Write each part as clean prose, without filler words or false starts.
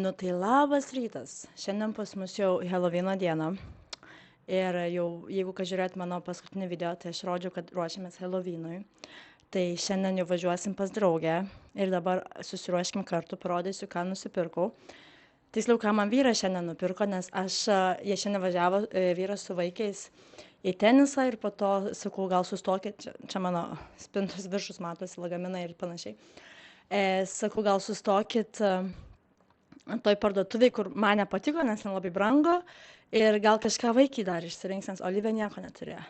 Nu tai labas rytas. Šiandien pas mus jau Helovino diena. Ir jau, jeigu ką žiūrėt mano paskutinį video, tai aš rodžiau, kad ruošiamės Helovinui. Tai šiandien jau važiuosim pas draugę. Ir dabar susiruoškim kartu, parodysiu, ką nusipirkau. Tiksliau, ką man vyras šiandien nupirko, nes jie šiandien važiavo, vyras su vaikais į tenisą ir po to sakau, gal sustokit, čia mano spintos viršus matosi, lagaminai ir panašiai. Sakau, gal sustokit toj parduotuviai, kur man nepatiko, nes ten labai brango ir gal kažką vaikį dar išsirinks, nes Olivija nieko neturėjo.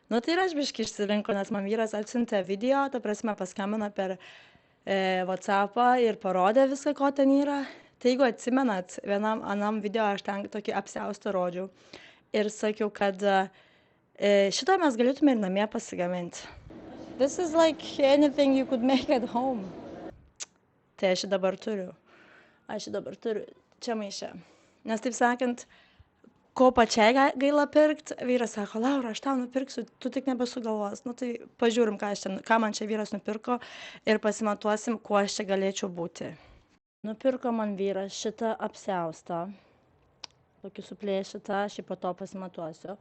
Nu tai ir aš biškai išsirinko, nes man vyras atsiuntė video, ta prasme paskambino per WhatsAppą ir parodė viską, ko ten yra. Tai jeigu atsimenat, vienam anam video aš ten tokį apsiaustą rodžiau ir sakiau, kad šitą mes galėtume ir namie pasigaminti. This is like anything you could make at home. Tai aš dabar turiu čia maiše. Nes taip sakant, ko pačiai gaila pirkt, vyras sako, Laura, aš tau nupirksiu, tu tik nebesugalvos. Nu tai pažiūrim, ką man čia vyras nupirko ir pasimatuosim, kuo aš čia galėčiau būti. Nupirko man vyras šitą apsiaustą, tokį suplėšytą, aš jį po to pasimatuosiu.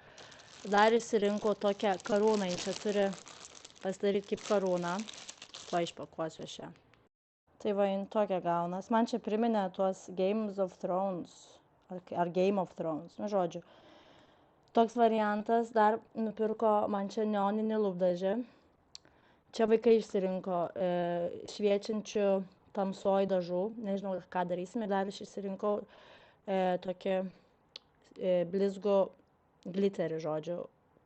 Dar įsirinko tokią karūną, jį čia turi pasidaryti kaip karūną, to išpakuosiu aš ją. Tai va, jin tokia gaunas. Man čia priminė tuos Games of Thrones, ar Game of Thrones, nu žodžiu. Toks variantas, dar nupirko man čia neoninį lūpdažį. Čia vaikai išsirinko šviečiančių tamsoj dažų, nežinau, ką darysim, ir dar aš išsirinkau tokį blizgų glitterį, žodžiu,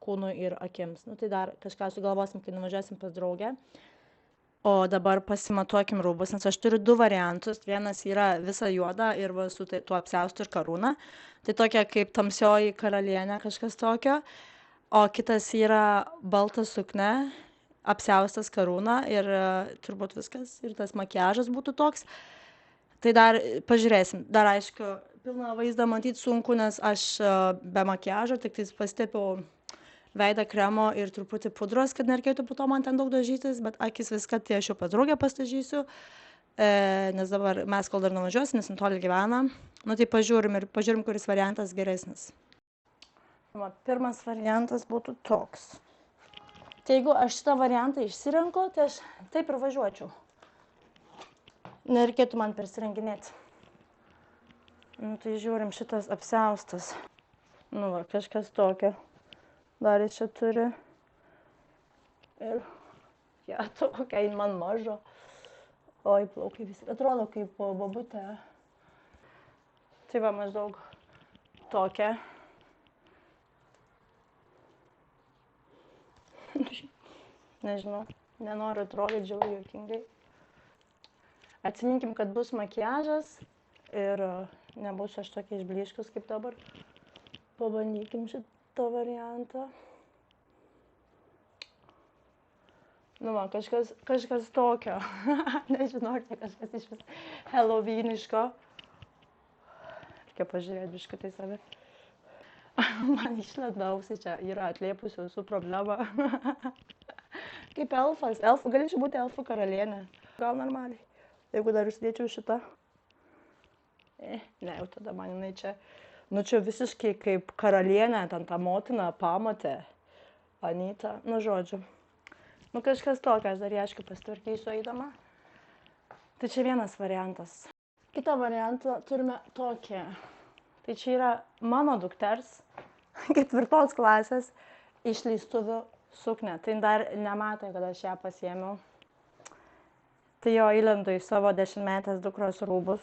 kūnui ir akims. Nu tai dar kažką sugalvosim, kai nuvažiuosim pas draugę. O dabar pasimatuokim rūbus, nes aš turiu du variantus. Vienas yra visa juoda ir va su tuo apsiaustu ir karūna. Tai tokia kaip tamsioji karalienė, kažkas tokio. O kitas yra balta suknia, apsiaustas karūna ir turbūt viskas. Ir tas makiažas būtų toks. Tai dar pažiūrėsim. Dar aišku, pilną vaizdą matyti sunku, nes aš be makiažo tik pasitepiau veidą kremo ir truputį pudros, kad nereikėtų po to man ten daug dažytis, bet akis viską, tai aš jau pas draugę pastažysiu, nes dabar mes kol dar nuvažiuosim, nes netoli gyvena. Nu tai pažiūrim, kuris variantas geresnis. Pirmas variantas būtų toks. Tai jeigu aš šitą variantą išsirenku, tai aš taip ir važiuočiau. Nereikėtų man persirenginėti. Nu tai žiūrim, šitas apsiaustas. Nu va, kažkas tokio. Dar jis čia turi. Ir tokia man mažo. Oi, plaukai visi. Atrodo kaip bobutė. Tai va, maždaug tokia. Nežinau, nenoriu atrodyti žiauriai juokingai. Atsiminkim, kad bus makiažas ir nebus aš tokia išblyškus kaip dabar. Pabandykim šitą variantą. Nu va, kažkas tokio. Nežinau, ar tai kažkas iš vis heloviniško. Reikia pažiūrėti biškį tai savi. Man išlenda ausį čia, yra atliepusi visų problemą. Kaip elfas. Galėčiau būti elfų karalienė. Gal normaliai. Jeigu dar užsidėčiau šitą. Ne, jau tada man jinai čia. Nu čia visiškai kaip karalienė, ten ta motina, pamatė. Anyta. Nu žodžiu. Nu kažkas tokio, aš dar aišku pasitvarkysiu eidama. Tai čia vienas variantas. Kitą variantą turime tokį. Tai čia yra mano dukters 4 klasės išleistuvių suknia. Tai dar nematė, kad aš ją pasiėmiau. Tai jo įlendu į savo 10-metės dukros rūbus.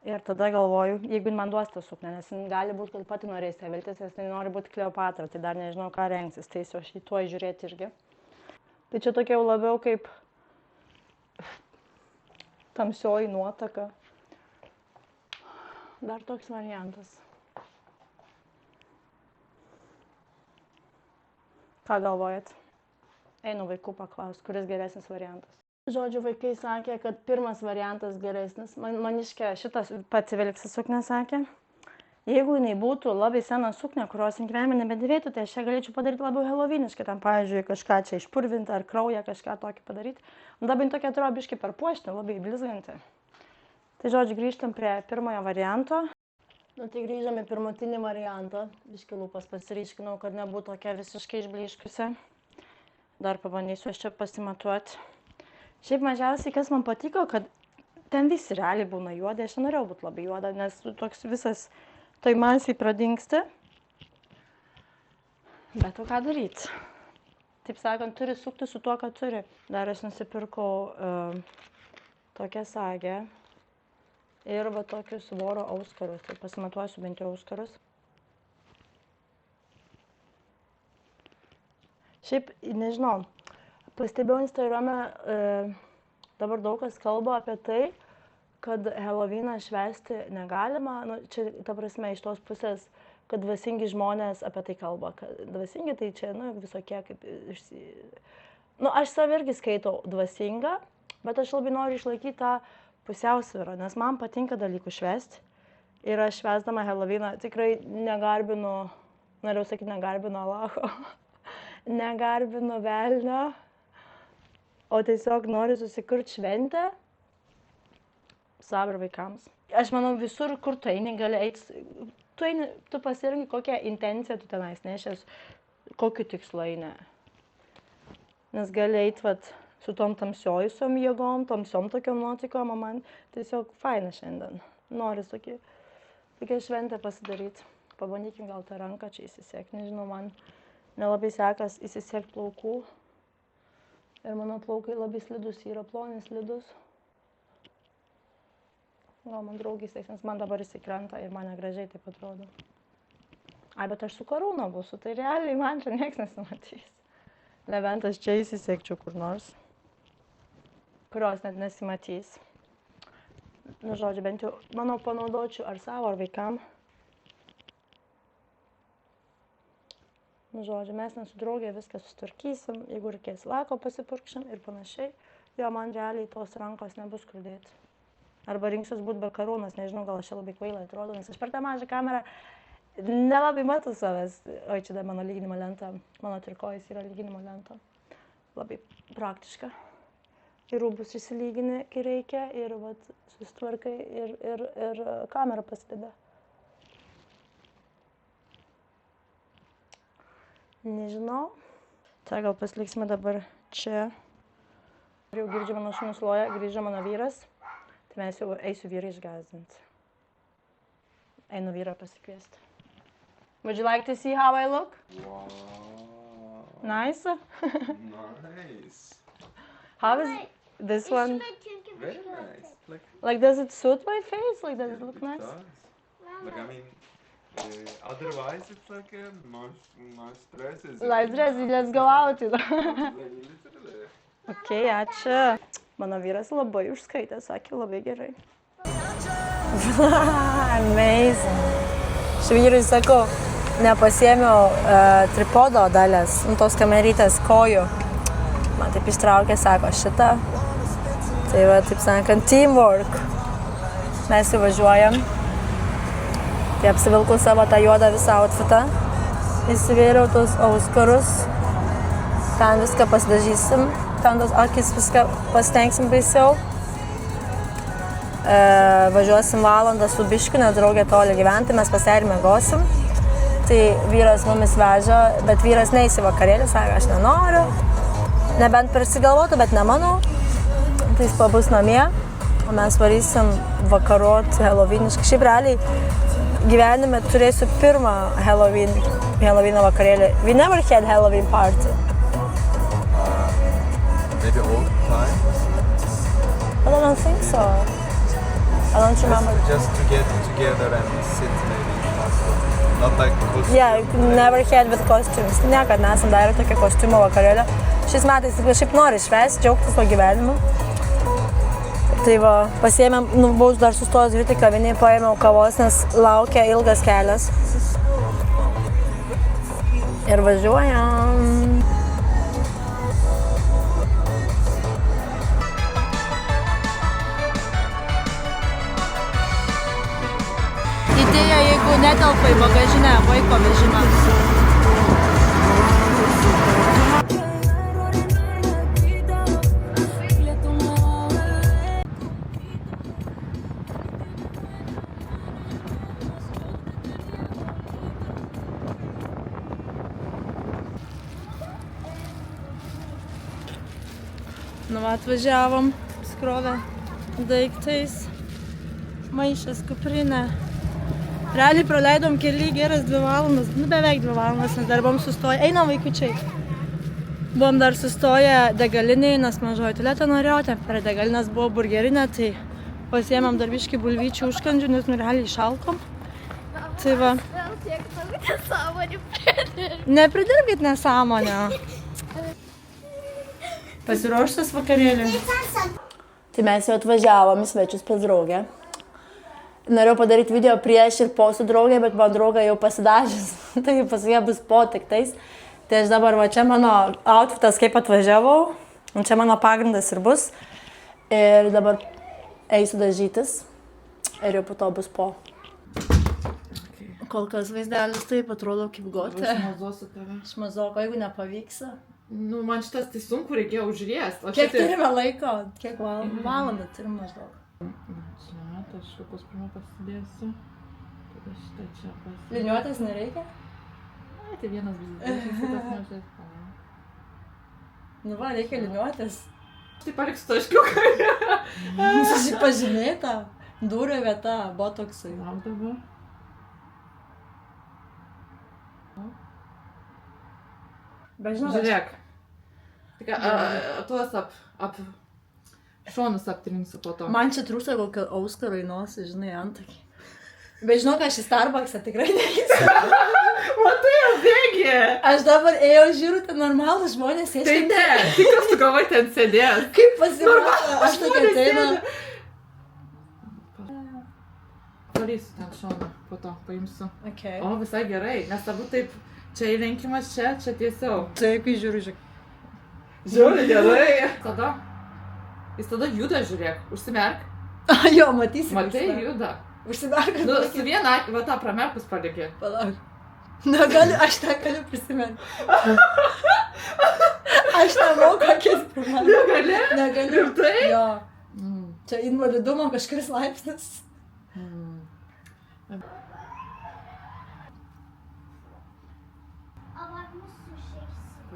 Ir tada galvoju, jeigu man duos tą suknę, nes gali būti, kad pati norės ją viltis, nes nori būti Kleopatra, tai dar nežinau, ką rengsis, tai aš į tuo žiūrėti irgi. Tai čia tokia jau labiau kaip tamsioji nuotaka. Dar toks variantas. Ką galvojat? Einu vaikų paklausti, kuris geresnis variantas. Žodžiu, vaikai sakė, kad pirmas variantas geresnis. Maniškė šitas pats vilksis suknė sakė. Jeigu jinai būtų labai sena suknė, kurios gyvenime nebedėvėtų, tai aš ją galėčiau padaryti labiau heloviniškai. Tam, pavyzdžiui, kažką čia išpurvinti ar kraują, kažką tokį padaryti. Dabar tokia atrodo biškai parpuošti, labai blizganti. Tai žodžiu, grįžtam prie pirmojo varianto. Nu, tai grįžom į pirmutinį variantą. Biški lūpas pasiryškinau, kad nebūtų tokia visiškai išblyškusi. Dar pabandysiu aš čia pasimatuoti. Šiaip mažiausiai, kas man patiko, kad ten visi realiai būna juodi. Aš norėjau būti labai juoda, nes toks visas toj masiai pradingsti. Bet ką daryti? Taip sakant, turi sukti su tuo, ką turi. Dar aš nusipirkau tokią sagę. Ir va tokius voro auskarus. Tai pasimatuosiu bent jau auskarus. Šiaip, nežinau, pastebėjau Instagrame, dabar daug kas kalba apie tai, kad Helovyną švęsti negalima. Nu, čia, ta prasme, iš tos pusės, kad dvasingi žmonės apie tai kalba. Kad dvasingi tai čia, nu, visokie kaip... Nu, aš save irgi skaitau dvasingą, bet aš labai noriu išlaikyti tą pusiausvyrą, nes man patinka dalykų švęsti. Ir aš švęsdama Helovyną tikrai negarbinu, norėjau sakyti, negarbinu Allaho, negarbinu velnio, o tiesiog noriu susikurti šventę savo ir vaikams. Aš manau, visur, kur tu eini, gali eiti, tu pasirinki kokią intenciją tu tenais nešęs, kokiu tikslu eini. Nes gali eiti, vat, su tom tamsiojusiom jėgom, tamsiom tokiom nuotaikom, o man tiesiog faina šiandien. Noriu tokią šventę pasidaryti. Pabandykim gal tą ranką čia įsisiekti. Nežinau, man nelabai sekas įsisiekti plaukų. Ir mano plaukai labai slidus yra, plonis slidus. Gal man draugiai seks, nes man dabar įsikrenta ir man negražiai taip atrodo. Ai, bet aš su karūna būsiu, tai realiai man čia nieks nesimatys. Nebent aš čia įsisekčiau kur nors, kurios net nesimatys. Nu, žodžiu, bent jau, manau, panaudočiau ar savo, ar vaikam. Nu, žodžiu, mes su draugė viską sustvarkysim, jeigu reikės lako pasipurkšim ir panašiai. Jo, man realiai tos rankos nebus kur dėti. Arba rinksiuos būt be karūnos, nežinau, gal aš čia labai kvailai atrodo, nes aš per tą mažą kamerą nelabai matau savęs. Oi, čia dar mano lyginimo lenta. Mano trikojus yra lyginimo lenta. Labai praktiška. Ir rūbus išsilygini, kai reikia, ir vat, susitvarkai, ir kamera pasideda. Nežinau. Tai gal pasiliksime dabar čia. Jau girdžiu mano šunus loja, grįžo mano vyras. Tai mes jau eisiu vyrą išgąsdinti. Einu vyrą pasikviesti. Would you like to see how I look? Wow. Nice? Nice. How is this one? Very nice. Like, does it suit my face? Like, does it look nice? It does. Like, I mean, otherwise it's like a nice dress. Nice dress, let's go out, you know. Literally. Okay, ačiū. Mano vyras labai užskaitė, sakė labai gerai. Amazing. Aš vyrui sakau, nepasiėmiau tripodo dalės, tos kamerytės kojų. Man taip ištraukė, sako, šitą. Tai va, taip sakant, teamwork. Mes įvažiuojam. Tai apsivilku savo tą juodą visą outfitą. Įsivėriau tos auskarus. Ten viską pasidažysim. Ten tos akis viską pasitengsim baisiau. Važiuosim valandą su biškiu, nes draugė toli gyventi, mes pas ją ir miegosim. Tai vyras mumis veža, bet vyras neis į vakarėlį, sako, aš nenoriu. Nebent persigalvotų, bet nemanau. Tai jis pabus namie, o mes varysim vakarot helovyniškai. Šiaip realiai gyvenime turėsiu pirmą Helovyno vakarėlį. We never had Halloween party. Maybe all the time? But I don't think so. I don't remember. Just to get together and sit maybe. Not like costume. Yeah, never had with costumes. Niekad nesam darę tokio kostiumo vakarėlio. Šiais metais kažkaip nori švęsti, džiaugtis tuo gyvenimu. Tai va, pasiėmėm, buvau dar sustojus grįžti kavinėje, paėmiau kavos, nes laukia ilgas kelias. Ir važiuojam. Idėja, jeigu netelpa į bagažinę vaiko vežimą. Nu, atvažiavom, skrovę daiktais, maišas, kuprinę. Realiai praleidom keli geras 2 valandas, nu beveik 2 valandas, nes dar buvom sustoję. Einam vaikučiai. Buvom dar sustoję degaliniai, nes mažoji tualetą norėjau, ten prie degalinės buvo burgerinė, tai pasiėmėm dar biškį bulvyčių užkandžių, nes nu realiai išalkom. Tai va. Nepridirbkit nesąmonę. Pasiruoštas vakarėlį. Tai mes jau atvažiavom į svečius pas draugę. Norėjau padaryti video prieš ir po su draugė, bet man draugė jau pasidažys. Tai pas ją bus po tiktais. Tai aš dabar, va čia mano outfitas, kaip atvažiavau. Čia mano pagrindas ir bus. Ir dabar eisiu dažytis. Ir jau po to bus po. Kol kas vaizdelis taip atrodo kaip gotė. Šmazosiu tave. Šmazoko, jeigu nepavyks. Nu, man šitas tai sunku, reikėjo užriest. Kiek turime laiko? Kiek valandą turim maždaug? Čia, aš šakos pirmą pasidėsiu. Tada šitą čia pasidėsiu. Liniuotės nereikia? Ai, tai vienas bizitas, kitas mažas. Nu va, reikia liniuotės. Aš tai paliksiu taškiuką. Susipažinėta. Dūrio vieta, botoksai. Lauk dabar. Bet žinau, Žiūrėk. Tik tuos šonus aptrinsiu po to. man čia trūksta kokio Auskaro į nosį, žinai, antakį. Bet žinau, kad aš į Starbucksą tikrai neįsiu. Matai, jau bėgi. Aš dabar ėjau žiūriu, ten normalus žmonės sėdė. Tai ne, tikras tu galvoj ten sėdės. Kaip pasirodė, aš tokia ateina. Palysiu ten šoną, po to paimsiu. Okay. O, visai gerai, nes abu taip, čia įlenkimas čia tiesiau. Taip, kai žiūriu, žiūrėk. Žiūri, gerai. Tada, jis tada juda, žiūrėk, užsimerk. Jo, matysi. Matai, juda. Užsimerk. Nu, su viena, va tą pramerkus palikė. Palauk. Negaliu, aš tą galiu prisiminti. Aš nemoku akis priminti. Negali? Negaliu. Rimtai? Jo. Čia invalidumo kažkuris laipsnis.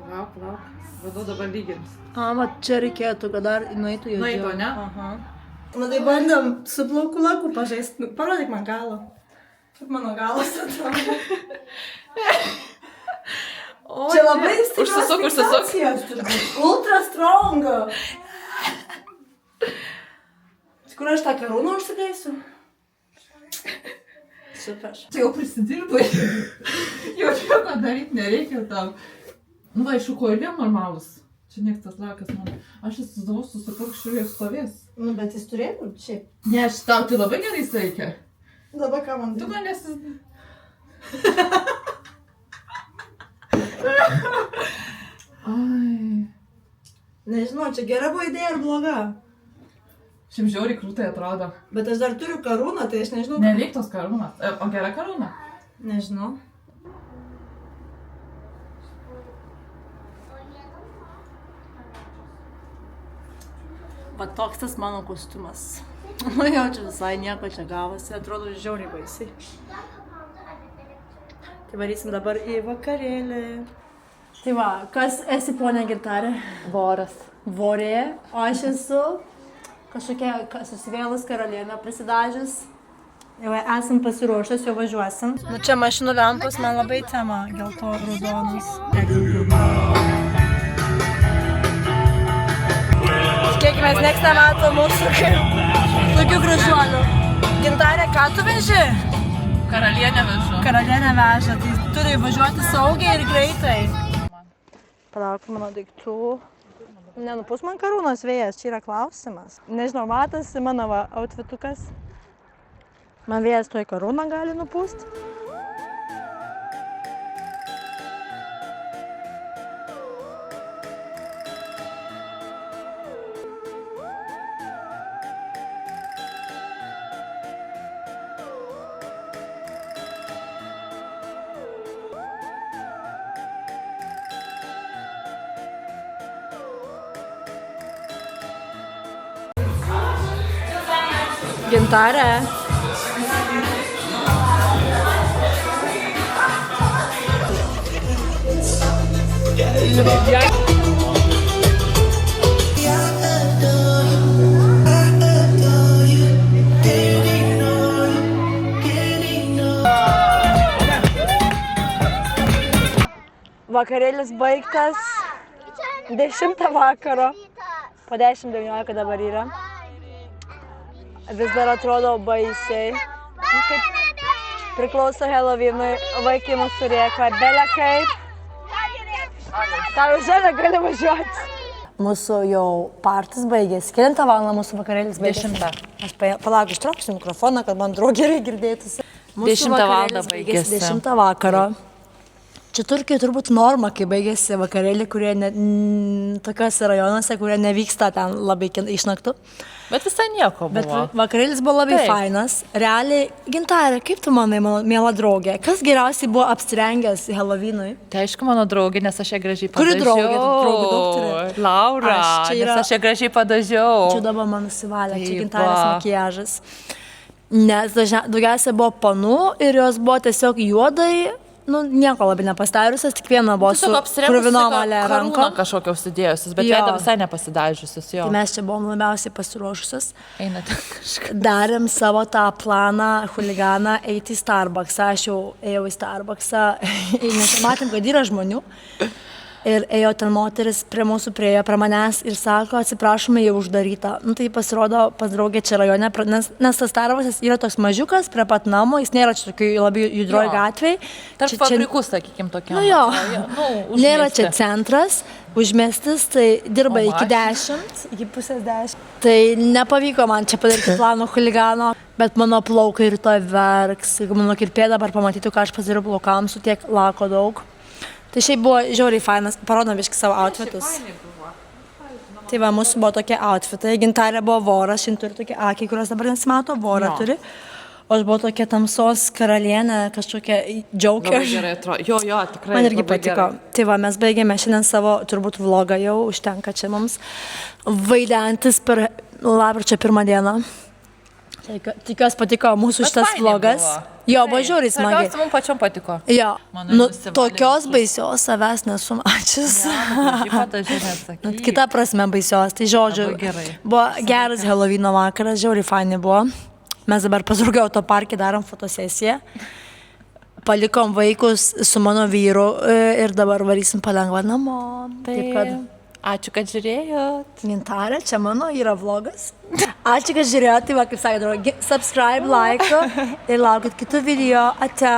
Palauk. Vadu dabar lygins. Va čia reikėtų, kad dar nueitų jau. Nueitų, ne? Aha. Nu tai bandom su plaukų laku pažaisti. Parodyk man galą. Kaip mano galas atrodo. Čia labai stiprios fiksacijos turbūt. Ultra strong. Kur aš tą karūną užsidėsiu? Super. Čia jau prisidirbai. Jau nieko daryti nereikia tam. Nu va, iš kojėlėm normalus. Čia nieks tas lakas man. Aš įsizavau, susakau, kažkur stovės. Nu, bet jis turėtų šiaip. Ne, aš tau tai labai gerai veikia. Dabar ką man Tu daryti? manęs... Ai. Nežinau, čia gera buvo idėja ar bloga. Šiaip žiauriai krūtai atrodo. Bet aš dar turiu karūną, tai aš nežinau. Nereik tos karūnos. O gera karūna? Nežinau. Va toks tas mano kostiumas. Nu jau čia visai nieko čia gavosi, atrodo žiauriai baisiai. Tai varysim dabar į vakarėlį. Tai va, kas esi ponia Gintarė? Voras. Vorė, o aš esu kažkokia susivėlus karalienė prisidažius. Jau esam pasiruošęs, jau važiuosim. Nu čia mašinų lempos man labai tema, gelto raudonas. Tikėkimės, nieks nemato mūsų kaip tokių gražuolių. Gintarė, ką tu veži? Karalienę vežu. Karalienę veža, tai turi važiuoti saugiai ir greitai. Palauk mano daiktų. Nenupus man karūnos vėjas, čia yra klausimas. Nežinau, matosi mano outfitukas. Man vėjas toj karūną gali nupūst. Gintarė. vakarėlis baigtas 10 vakaro. Po 10:19 dabar yra. Vis dar atrodo baisiai. Kaip priklauso Halloweenui, vaikai mūsų rėka, belia kaip. Tau žemė gali važiuoti. Mūsų jau partis baigėsi. Kelintą valandą mūsų vakarėlis baigėsi? 10. Aš palauk, ištrauksiu mikrofoną, kad man gerai girdėtųsi. 10 valandą baigėsi. 10 vakaro. Čia Turkijai turbūt norma, kai baigėsi vakarėlį, kurie tokiuose rajonuose, kurie nevyksta ten labai išnaktų. Bet visai nieko buvo. Bet vakarėlis buvo labai fainas. Realiai, Gintarė, kaip tu manai, mano miela draugė, kas geriausiai buvo apsirengęs Halloweenui? Tai aišku mano draugė, nes aš ją gražiai padažiau. Kuri draugė? Draugų daug turi? Laura, nes aš ją gražiai padažiau. Čia dabar man nusivalė, čia Gintarės makiažas. Nes daugiausia buvo panų ir jos buvo tiesiog juodai, nieko labai nepastariusios, tik viena buvo su kruvinom ale rankom. Karūną kažkokią užsidėjusios, bet veidą visai nepasidažiusios. Tai mes čia buvom labiausiai pasiruošusios. Einate kažką. Darėm savo tą planą, huliganą, eiti į Starbucksą. Aš jau ėjau į Starbucksą, nes matėm, kad yra žmonių. Ir ėjo ten moteris prie mūsų priejo, prie manęs ir sako, atsiprašome, jau uždaryta. Tai pasirodo pas draugę čia rajone, nes tas Starbucksas yra toks mažiukas prie pat namo, jis nėra čia tokiai labai judrioj gatvėj. Tarp fabrikų, sakykim, tokia. Nėra čia centras, užmiestis, tai dirba iki 10, iki pusės 10. Tai nepavyko man čia padaryti plano huligano, bet mano plaukai rytoj verks. Jeigu mano kirpėja dabar pamatytų, ką aš pasidariau plaukams, su tiek lako daug. Tai šiaip buvo žiauriai fainas, parodom biškai savo outfitus. Tai va, mūsų buvo tokie outfitai. Gintarė buvo voras, šiandien turi tokie akiai, kurios dabar nesimato, vorą turi. O aš buvau tokia tamsos karalienė, kažkokia džiaukė. Labai gerai atrodo. Jo, tikrai. Man irgi patiko. Tai va, mes baigėme šiandien savo turbūt vlogą jau, užtenka čia mums vaidentis per lapkričio 1 dieną. Tikiuosi patiko mūsų šitas vlogas. Jo, buvo žiauriai smagiai. Svarbiausia, mums pačiom patiko. Jo, tokios baisios savęs nesu mačius. Kita prasme baisios, tai žodžiu, buvo geras Halloweeno vakaras, žiauriai faini buvo. Mes dabar pas draugę autoparke darom fotosesiją. Palikom vaikus su mano vyru ir dabar varysim palengva namo. Ačiū, kad žiūrėjot. Gintarė, čia mano yra vlogas. Ačiū, kad žiūrėjot, tai va, kaip sakė, subscribe, like ir laukit kitų video. Ate.